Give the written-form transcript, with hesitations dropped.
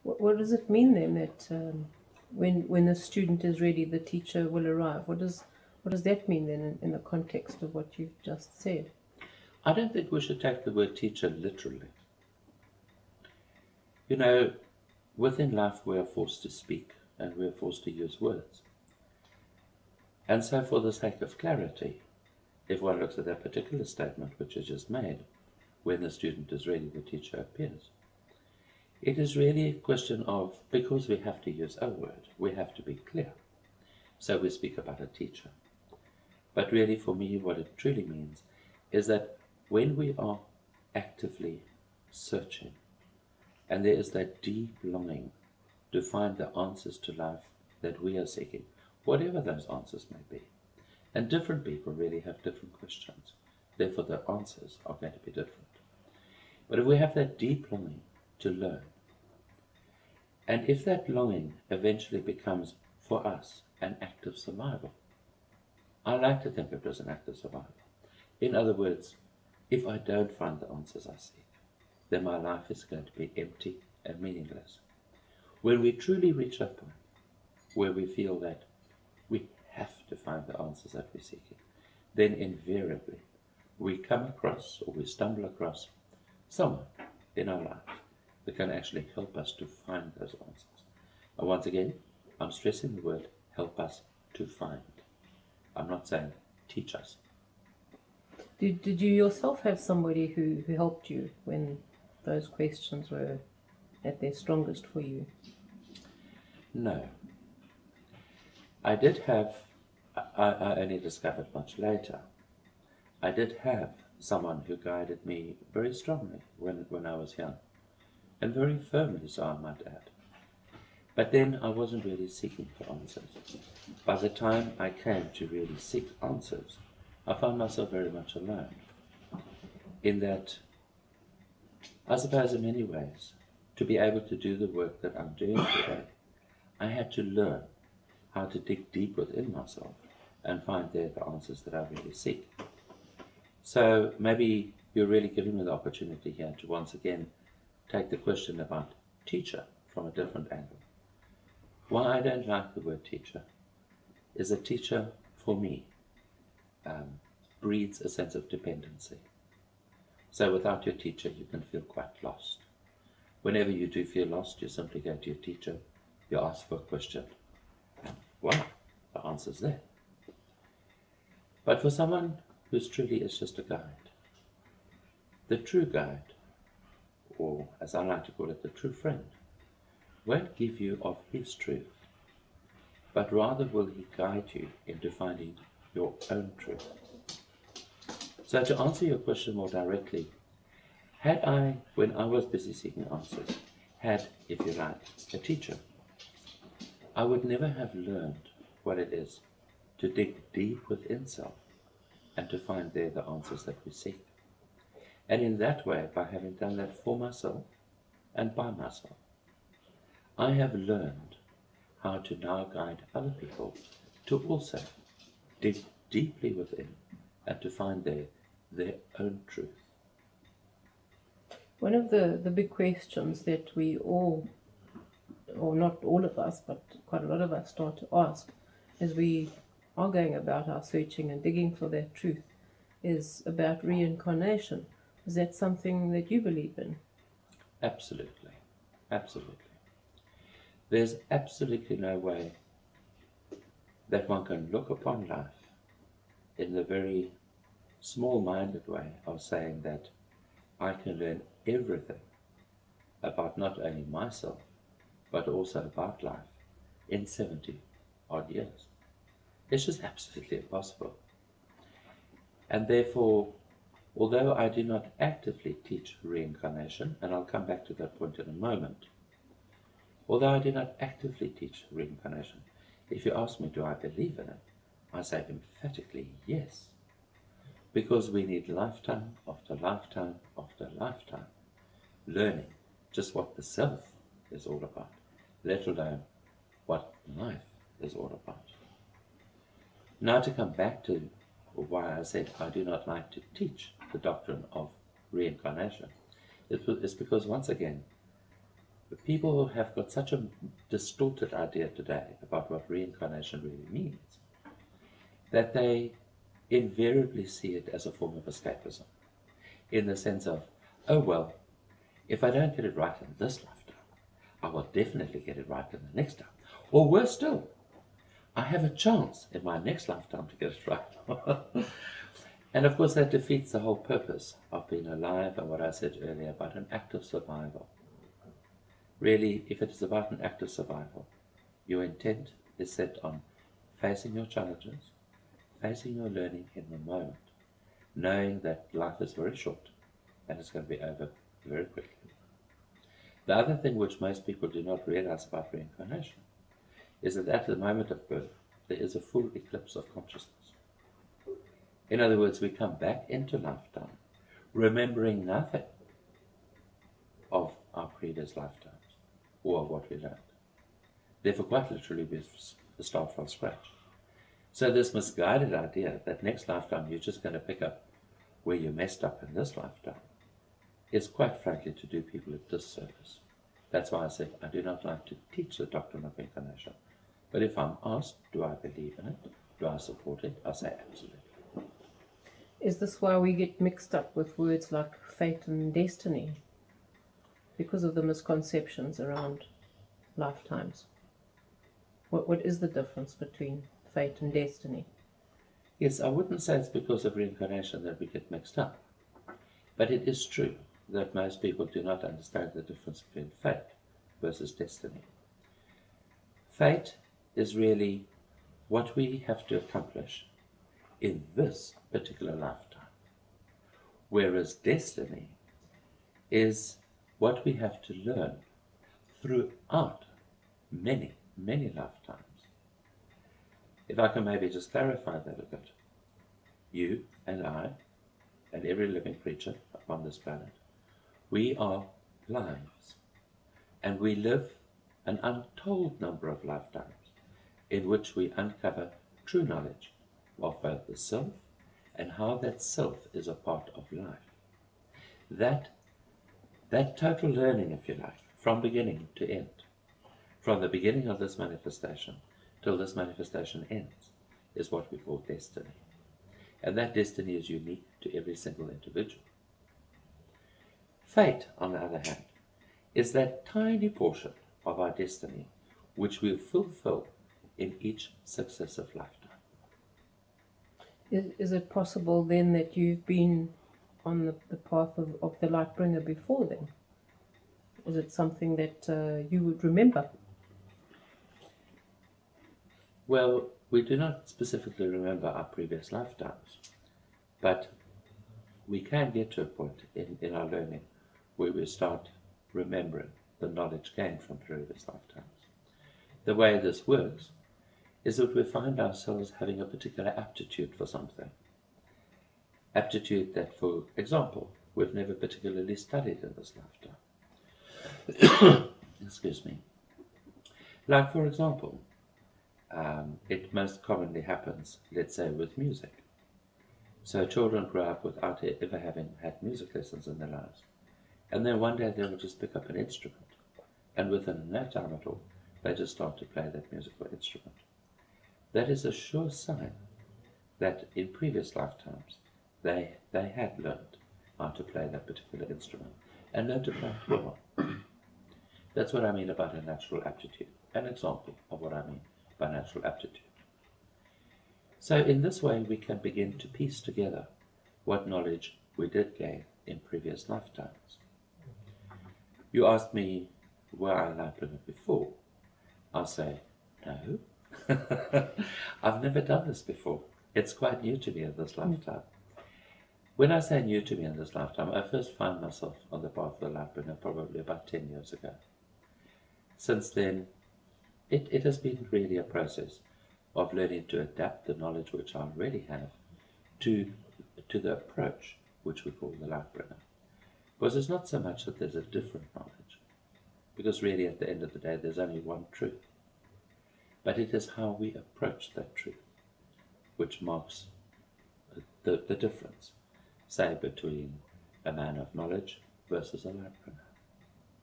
What does it mean then that when the student is ready, the teacher will arrive? What does that mean then in the context of what you've just said? I don't think we should take the word teacher literally. You know, within life we are forced to speak and we are forced to use words. And so for the sake of clarity, if one looks at that particular statement which is just made, when the student is ready, the teacher appears. It is really a question of, because we have to use a word, we have to be clear. So we speak about a teacher. But really for me, what it truly means is that when we are actively searching, and there is that deep longing to find the answers to life that we are seeking, whatever those answers may be. And different people really have different questions. Therefore, the answers are going to be different. But if we have that deep longing to learn, and if that longing eventually becomes, for us, an act of survival, I like to think of it as an act of survival. In other words, if I don't find the answers I seek, then my life is going to be empty and meaningless. When we truly reach that point where we feel that we have to find the answers that we're seeking, then invariably we come across or we stumble across someone in our life that can actually help us to find those answers. And once again, I'm stressing the word help us to find. I'm not saying teach us. Did you yourself have somebody who helped you when those questions were at their strongest for you? No. I did have, I only discovered much later, I did have someone who guided me very strongly when I was young, and very firmly, so I might add. But then I wasn't really seeking for answers. By the time I came to really seek answers, I found myself very much alone. In that, I suppose in many ways, to be able to do the work that I'm doing today, I had to learn how to dig deep within myself and find there the answers that I really seek. So maybe you're really giving me the opportunity here to once again take the question about teacher from a different angle. Why I don't like the word teacher is that teacher, for me, breeds a sense of dependency. So without your teacher, you can feel quite lost. Whenever you do feel lost, you simply go to your teacher, you ask for a question, and voila, the answer's there. But for someone who's truly is just a guide, the true guide, or as I like to call it, the true friend, won't give you of his truth, but rather will he guide you into finding your own truth. So to answer your question more directly, had I, when I was busy seeking answers, had, if you like, a teacher, I would never have learned what it is to dig deep within self and to find there the answers that we seek. And in that way, by having done that for myself and by myself, I have learned how to now guide other people to also dig deeply within and to find there their own truth. One of the big questions that we all, or not all of us, but quite a lot of us start to ask as we are going about our searching and digging for that truth is about reincarnation. Is that something that you believe in? Absolutely. Absolutely. There's absolutely no way that one can look upon life in the very small-minded way of saying that I can learn everything about not only myself, but also about life in 70 odd years. It's just absolutely impossible. And therefore, although I do not actively teach reincarnation, and I'll come back to that point in a moment, although I do not actively teach reincarnation, if you ask me, do I believe in it? I say emphatically yes. Because we need lifetime after lifetime after lifetime learning just what the self is all about, let alone what life is all about. Now to come back to why I said I do not like to teach the doctrine of reincarnation, it's because once again, people have got such a distorted idea today about what reincarnation really means that they invariably see it as a form of escapism, in the sense of, oh well, if I don't get it right in this lifetime, I will definitely get it right in the next time. Or worse still, I have a chance in my next lifetime to get it right. And of course that defeats the whole purpose of being alive and what I said earlier about an act of survival. Really, if it is about an act of survival, your intent is set on facing your challenges, facing your learning in the moment, knowing that life is very short and it's going to be over very quickly. The other thing which most people do not realize about reincarnation is that at the moment of birth, there is a full eclipse of consciousness. In other words, we come back into lifetime remembering nothing of our previous lifetimes or of what we learned. Therefore, quite literally, we start from scratch. So this misguided idea that next lifetime you're just going to pick up where you messed up in this lifetime is quite frankly to do people a disservice. That's why I said I do not like to teach the doctrine of reincarnation. But if I'm asked, do I believe in it? Do I support it? I say absolutely. Is this why we get mixed up with words like fate and destiny? Because of the misconceptions around lifetimes. What is the difference between fate and destiny? Yes, I wouldn't say it's because of reincarnation that we get mixed up. But it is true that most people do not understand the difference between fate versus destiny. Fate is really what we have to accomplish in this particular lifetime, whereas destiny is what we have to learn throughout many, many lifetimes. If I can maybe just clarify that a bit. You and I and every living creature upon this planet, we are lives, and we live an untold number of lifetimes in which we uncover true knowledge of both the self and how that self is a part of life. That total learning, if you like, from beginning to end, from the beginning of this manifestation till this manifestation ends, is what we call destiny. And that destiny is unique to every single individual. Fate, on the other hand, is that tiny portion of our destiny which we fulfill in each successive lifetime. Is it possible then that you've been on the path of the light bringer before then? Is it something that you would remember? Well, we do not specifically remember our previous lifetimes, but we can get to a point in our learning where we start remembering the knowledge gained from previous lifetimes. The way this works is that we find ourselves having a particular aptitude for something. Aptitude that, for example, we've never particularly studied in this lifetime. Excuse me. Like, for example, it most commonly happens, let's say, with music. So children grow up without ever having had music lessons in their lives. And then one day they will just pick up an instrument. And within no time at all, they just start to play that musical instrument. That is a sure sign that in previous lifetimes they had learned how to play that particular instrument and learned to play it well. That's what I mean about a natural aptitude. An example of what I mean by natural aptitude. So in this way we can begin to piece together what knowledge we did gain in previous lifetimes. You asked me, were I a light bringer before? I'll say, no. I've never done this before. It's quite new to me in this lifetime. When I say new to me in this lifetime, I first found myself on the path of the light bringer probably about 10 years ago. Since then, it has been really a process of learning to adapt the knowledge which I already have to the approach which we call the light bringer. Because it's not so much that there's a different knowledge, because really at the end of the day there's only one truth. But it is how we approach that truth which marks the difference, say, between a man of knowledge versus a light bringer.